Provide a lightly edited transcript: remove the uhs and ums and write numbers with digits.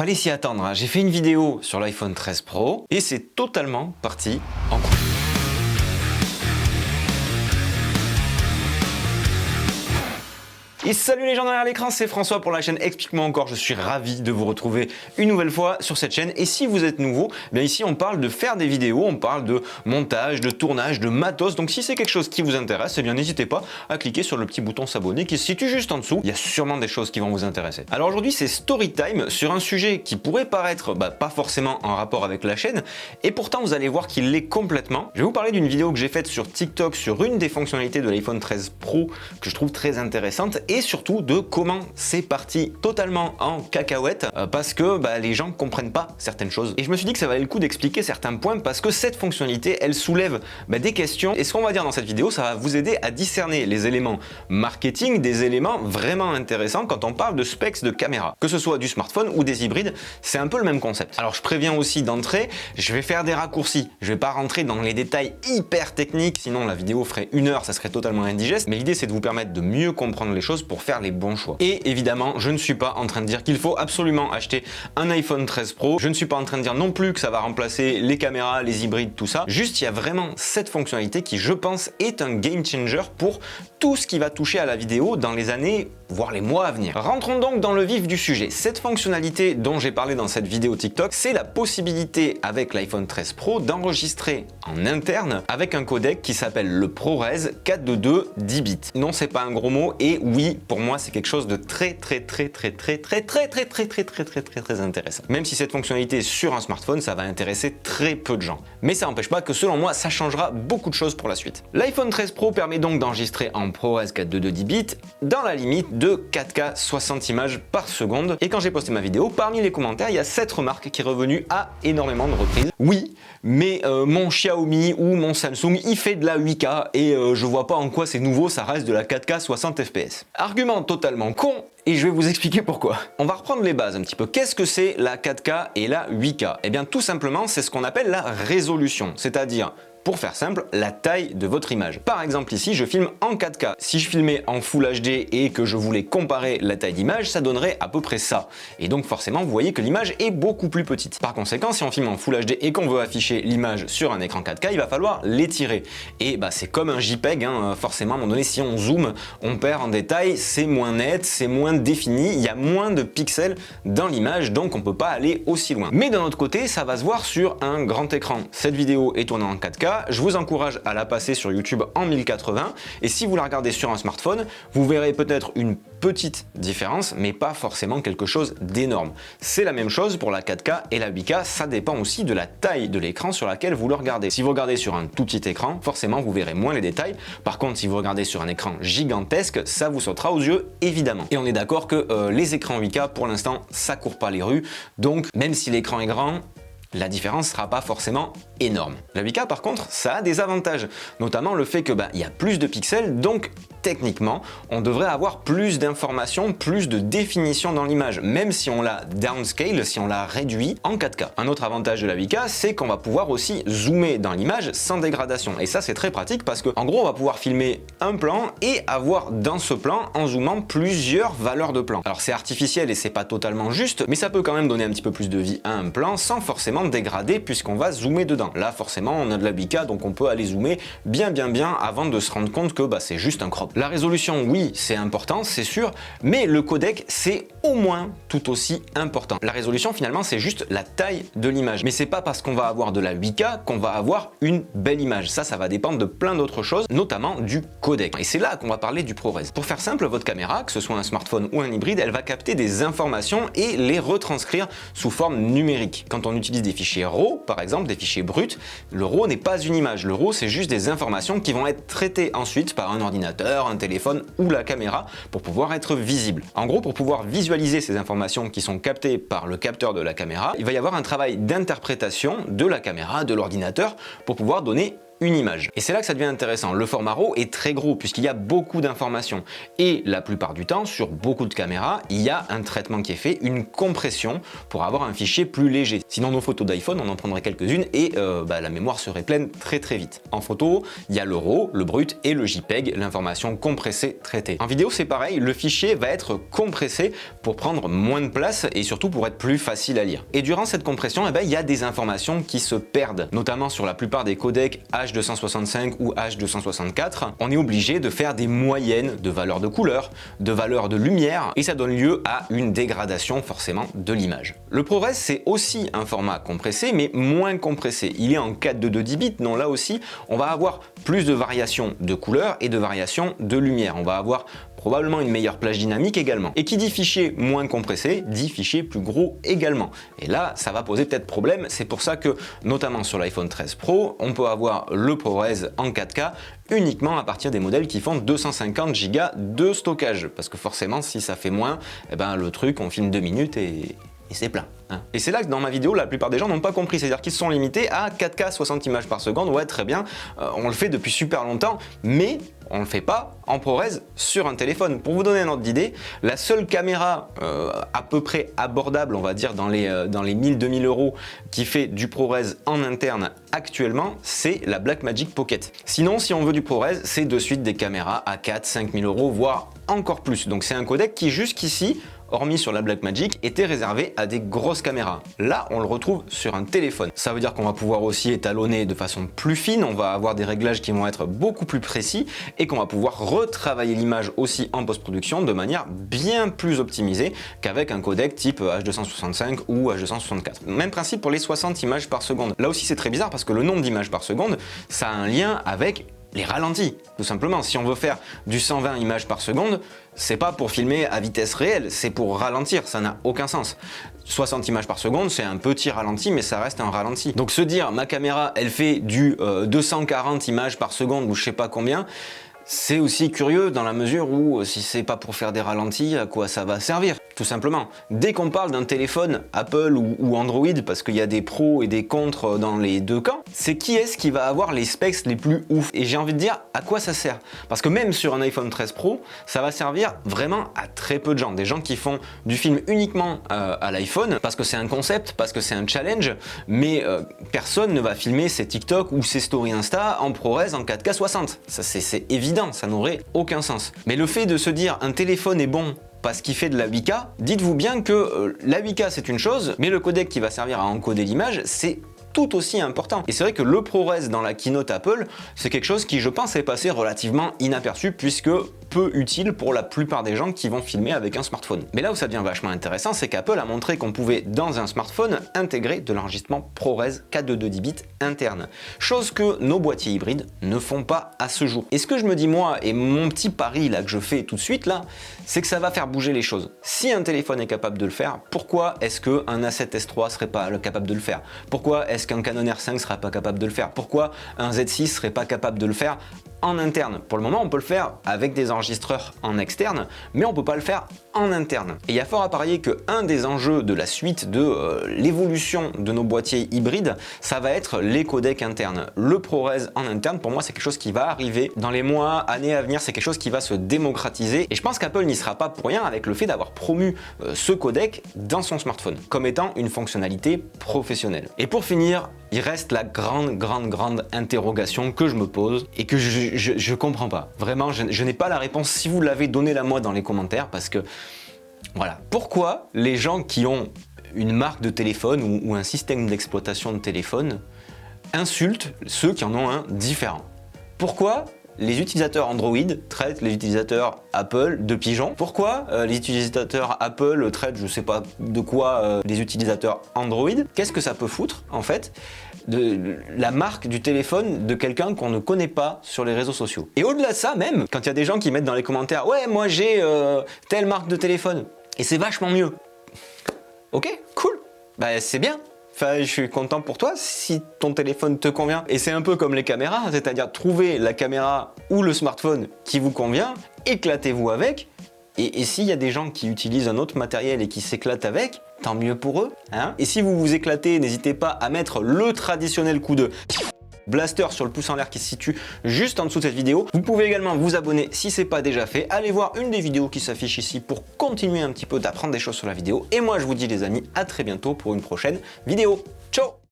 fallait s'y attendre, hein. J'ai fait une vidéo sur l'iPhone 13 Pro et c'est totalement parti en couille. Et salut les gens derrière l'écran, c'est François pour la chaîne Explique-moi encore. Je suis ravi de vous retrouver une nouvelle fois sur cette chaîne. Et si vous êtes nouveau, bien ici on parle de faire des vidéos, on parle de montage, de tournage, de matos. Donc si c'est quelque chose qui vous intéresse, eh bien n'hésitez pas à cliquer sur le petit bouton s'abonner qui se situe juste en dessous. Il y a sûrement des choses qui vont vous intéresser. Alors aujourd'hui c'est story time sur un sujet qui pourrait paraître pas forcément en rapport avec la chaîne, et pourtant vous allez voir qu'il l'est complètement. Je vais vous parler d'une vidéo que j'ai faite sur TikTok sur une des fonctionnalités de l'iPhone 13 Pro que je trouve très intéressante, et surtout de comment c'est parti totalement en cacahuète parce que les gens comprennent pas certaines choses. Et je me suis dit que ça valait le coup d'expliquer certains points parce que cette fonctionnalité, elle soulève des questions. Et ce qu'on va dire dans cette vidéo, ça va vous aider à discerner les éléments marketing des éléments vraiment intéressants quand on parle de specs de caméra. Que ce soit du smartphone ou des hybrides, c'est un peu le même concept. Alors je préviens aussi d'entrée, je vais faire des raccourcis. Je vais pas rentrer dans les détails hyper techniques, sinon la vidéo ferait 1 heure, ça serait totalement indigeste. Mais l'idée c'est de vous permettre de mieux comprendre les choses pour faire les bons choix. Et évidemment, je ne suis pas en train de dire qu'il faut absolument acheter un iPhone 13 Pro. Je ne suis pas en train de dire non plus que ça va remplacer les caméras, les hybrides, tout ça. Juste, il y a vraiment cette fonctionnalité qui, je pense, est un game changer pour tout ce qui va toucher à la vidéo dans les années, voire les mois à venir. Rentrons donc dans le vif du sujet. Cette fonctionnalité dont j'ai parlé dans cette vidéo TikTok, c'est la possibilité avec l'iPhone 13 Pro d'enregistrer en interne avec un codec qui s'appelle le ProRes 422 10 bits. Non, c'est pas un gros mot, et oui, pour moi, c'est quelque chose de très intéressant. Même si cette fonctionnalité sur un smartphone, ça va intéresser très peu de gens. Mais ça n'empêche pas que selon moi, ça changera beaucoup de choses pour la suite. L'iPhone 13 Pro permet donc d'enregistrer en ProRes 422 10 bits dans la limite de 4K 60 images par seconde. Et quand j'ai posté ma vidéo, parmi les commentaires, il y a cette remarque qui est revenue à énormément de reprises. Oui, mais mon Xiaomi ou mon Samsung, il fait de la 8K et je vois pas en quoi c'est nouveau, ça reste de la 4K 60 fps. Argument totalement con, et je vais vous expliquer pourquoi. On va reprendre les bases un petit peu. Qu'est-ce que c'est la 4K et la 8K? Eh bien tout simplement, c'est ce qu'on appelle la résolution, c'est-à-dire, pour faire simple, la taille de votre image. Par exemple ici, je filme en 4K. Si je filmais en Full HD et que je voulais comparer la taille d'image, ça donnerait à peu près ça. Et donc forcément, vous voyez que l'image est beaucoup plus petite. Par conséquent, si on filme en Full HD et qu'on veut afficher l'image sur un écran 4K, il va falloir l'étirer. Et c'est comme un JPEG, forcément à un moment donné, si on zoome, on perd en détail, c'est moins net, c'est moins défini, il y a moins de pixels dans l'image, donc on peut pas aller aussi loin. Mais d'un autre côté, ça va se voir sur un grand écran. Cette vidéo est tournée en 4K, je vous encourage à la passer sur YouTube en 1080, et si vous la regardez sur un smartphone, vous verrez peut-être une petite différence, mais pas forcément quelque chose d'énorme. C'est la même chose pour la 4K et la 8K, ça dépend aussi de la taille de l'écran sur laquelle vous le regardez. Si vous regardez sur un tout petit écran, forcément vous verrez moins les détails. Par contre, si vous regardez sur un écran gigantesque, ça vous sautera aux yeux, évidemment. Et on est d'accord que les écrans 8K, pour l'instant, ça court pas les rues, donc même si l'écran est grand, la différence sera pas forcément énorme. La 8K par contre, ça a des avantages, notamment le fait que il y a plus de pixels, donc techniquement, on devrait avoir plus d'informations, plus de définition dans l'image, même si on la downscale, si on la réduit en 4K. Un autre avantage de la 8K, c'est qu'on va pouvoir aussi zoomer dans l'image sans dégradation. Et ça, c'est très pratique parce que, en gros, on va pouvoir filmer un plan et avoir dans ce plan, en zoomant, plusieurs valeurs de plan. Alors c'est artificiel et c'est pas totalement juste, mais ça peut quand même donner un petit peu plus de vie à un plan sans forcément dégrader puisqu'on va zoomer dedans. Là, forcément, on a de la 8K, donc on peut aller zoomer bien avant de se rendre compte que c'est juste un crop. La résolution, oui, c'est important, c'est sûr, mais le codec, c'est au moins tout aussi important. La résolution, finalement, c'est juste la taille de l'image. Mais c'est pas parce qu'on va avoir de la 8K qu'on va avoir une belle image. Ça va dépendre de plein d'autres choses, notamment du codec. Et c'est là qu'on va parler du ProRes. Pour faire simple, votre caméra, que ce soit un smartphone ou un hybride, elle va capter des informations et les retranscrire sous forme numérique. Quand on utilise des fichiers RAW, par exemple, des fichiers bruts, le RAW n'est pas une image. Le RAW, c'est juste des informations qui vont être traitées ensuite par un ordinateur, un téléphone ou la caméra pour pouvoir être visible. En gros, pour pouvoir visualiser ces informations qui sont captées par le capteur de la caméra, il va y avoir un travail d'interprétation de la caméra, de l'ordinateur, pour pouvoir donner une image. Et c'est là que ça devient intéressant. Le format RAW est très gros puisqu'il y a beaucoup d'informations. Et la plupart du temps, sur beaucoup de caméras, il y a un traitement qui est fait, une compression pour avoir un fichier plus léger. Sinon, nos photos d'iPhone, on en prendrait quelques-unes et la mémoire serait pleine très vite. En photo, il y a le RAW, le brut et le JPEG, l'information compressée traitée. En vidéo, c'est pareil, le fichier va être compressé pour prendre moins de place et surtout pour être plus facile à lire. Et durant cette compression, il y a des informations qui se perdent, notamment sur la plupart des codecs H265 ou H264. On est obligé de faire des moyennes de valeurs de couleur, de valeurs de lumière, et ça donne lieu à une dégradation forcément de l'image. Le ProRes, c'est aussi un format compressé, mais moins compressé. Il est en 4:2 bits, donc là aussi, on va avoir plus de variations de couleurs et de variations de lumière. On va avoir probablement une meilleure plage dynamique également. Et qui dit fichier moins compressé, dit fichier plus gros également. Et là, ça va poser peut-être problème. C'est pour ça que, notamment sur l'iPhone 13 Pro, on peut avoir le ProRes en 4K uniquement à partir des modèles qui font 250 Go de stockage. Parce que forcément, si ça fait moins, le truc, on filme 2 minutes et c'est plein. Et c'est là que dans ma vidéo, la plupart des gens n'ont pas compris, c'est-à-dire qu'ils se sont limités à 4K 60 images par seconde. Ouais, très bien, on le fait depuis super longtemps, mais on le fait pas en ProRes sur un téléphone. Pour vous donner un ordre d'idée, la seule caméra à peu près abordable, on va dire dans les 1000-2000 euros, qui fait du ProRes en interne actuellement, c'est la Blackmagic Pocket. Sinon, si on veut du ProRes, c'est de suite des caméras à 4-5 000 euros, voire encore plus. Donc c'est un codec qui jusqu'ici, hormis sur la Blackmagic, était réservé à des grosses caméras. Là, on le retrouve sur un téléphone. Ça veut dire qu'on va pouvoir aussi étalonner de façon plus fine, on va avoir des réglages qui vont être beaucoup plus précis et qu'on va pouvoir retravailler l'image aussi en post-production de manière bien plus optimisée qu'avec un codec type H265 ou H264. Même principe pour les 60 images par seconde. Là aussi, c'est très bizarre parce que le nombre d'images par seconde, ça a un lien avec les ralentis, tout simplement. Si on veut faire du 120 images par seconde, c'est pas pour filmer à vitesse réelle, c'est pour ralentir, ça n'a aucun sens. 60 images par seconde, c'est un petit ralenti, mais ça reste un ralenti. Donc se dire, ma caméra, elle fait du 240 images par seconde ou je sais pas combien, c'est aussi curieux dans la mesure où si c'est pas pour faire des ralentis, à quoi ça va servir? Tout simplement. Dès qu'on parle d'un téléphone Apple ou Android, parce qu'il y a des pros et des contres dans les deux camps, c'est qui est-ce qui va avoir les specs les plus ouf? Et j'ai envie de dire, à quoi ça sert? Parce que même sur un iPhone 13 Pro, ça va servir vraiment à très peu de gens. Des gens qui font du film uniquement à l'iPhone, parce que c'est un concept, parce que c'est un challenge, mais personne ne va filmer ses TikTok ou ses stories Insta en ProRes en 4K 60. Ça c'est évident, ça n'aurait aucun sens. Mais le fait de se dire un téléphone est bon parce qu'il fait de la 8K, dites-vous bien que la 8K c'est une chose, mais le codec qui va servir à encoder l'image, c'est tout aussi important. Et c'est vrai que le ProRes dans la keynote Apple, c'est quelque chose qui, je pense, est passé relativement inaperçu puisque peu utile pour la plupart des gens qui vont filmer avec un smartphone. Mais là où ça devient vachement intéressant, c'est qu'Apple a montré qu'on pouvait, dans un smartphone, intégrer de l'enregistrement ProRes 4:2 bits interne. Chose que nos boîtiers hybrides ne font pas à ce jour. Et ce que je me dis moi, et mon petit pari là que je fais tout de suite là, c'est que ça va faire bouger les choses. Si un téléphone est capable de le faire, pourquoi est-ce qu'un A7S III serait pas capable de le faire? Pourquoi est-ce qu'un Canon R5 serait pas capable de le faire? Pourquoi un Z6 serait pas capable de le faire en interne? Pour le moment, on peut le faire avec des enregistreurs en externe, mais on peut pas le faire en interne. Et il y a fort à parier que un des enjeux de la suite de l'évolution de nos boîtiers hybrides, ça va être les codecs internes. Le ProRes en interne, pour moi, c'est quelque chose qui va arriver dans les mois, années à venir, c'est quelque chose qui va se démocratiser. Et je pense qu'Apple n'y sera pas pour rien avec le fait d'avoir promu ce codec dans son smartphone, comme étant une fonctionnalité professionnelle. Et pour finir, il reste la grande interrogation que je me pose et que je comprends pas. Vraiment, je n'ai pas la réponse. Si vous l'avez, donnez-la moi dans les commentaires parce que, voilà. Pourquoi les gens qui ont une marque de téléphone ou un système d'exploitation de téléphone insultent ceux qui en ont un différent? Pourquoi les utilisateurs Android traitent les utilisateurs Apple de pigeons? Pourquoi les utilisateurs Apple traitent je sais pas de quoi les utilisateurs Android? Qu'est-ce que ça peut foutre en fait de la marque du téléphone de quelqu'un qu'on ne connaît pas sur les réseaux sociaux? Et au-delà de ça même, quand il y a des gens qui mettent dans les commentaires « Ouais, moi j'ai telle marque de téléphone et c'est vachement mieux ». Ok, cool, bah c'est bien. Enfin, je suis content pour toi si ton téléphone te convient. Et c'est un peu comme les caméras, c'est-à-dire trouver la caméra ou le smartphone qui vous convient, éclatez-vous avec. Et s'il y a des gens qui utilisent un autre matériel et qui s'éclatent avec, tant mieux pour eux. Hein. Et si vous vous éclatez, n'hésitez pas à mettre le traditionnel coup de Blaster sur le pouce en l'air qui se situe juste en dessous de cette vidéo. Vous pouvez également vous abonner si c'est pas déjà fait. Allez voir une des vidéos qui s'affiche ici pour continuer un petit peu d'apprendre des choses sur la vidéo. Et moi je vous dis les amis, à très bientôt pour une prochaine vidéo. Ciao!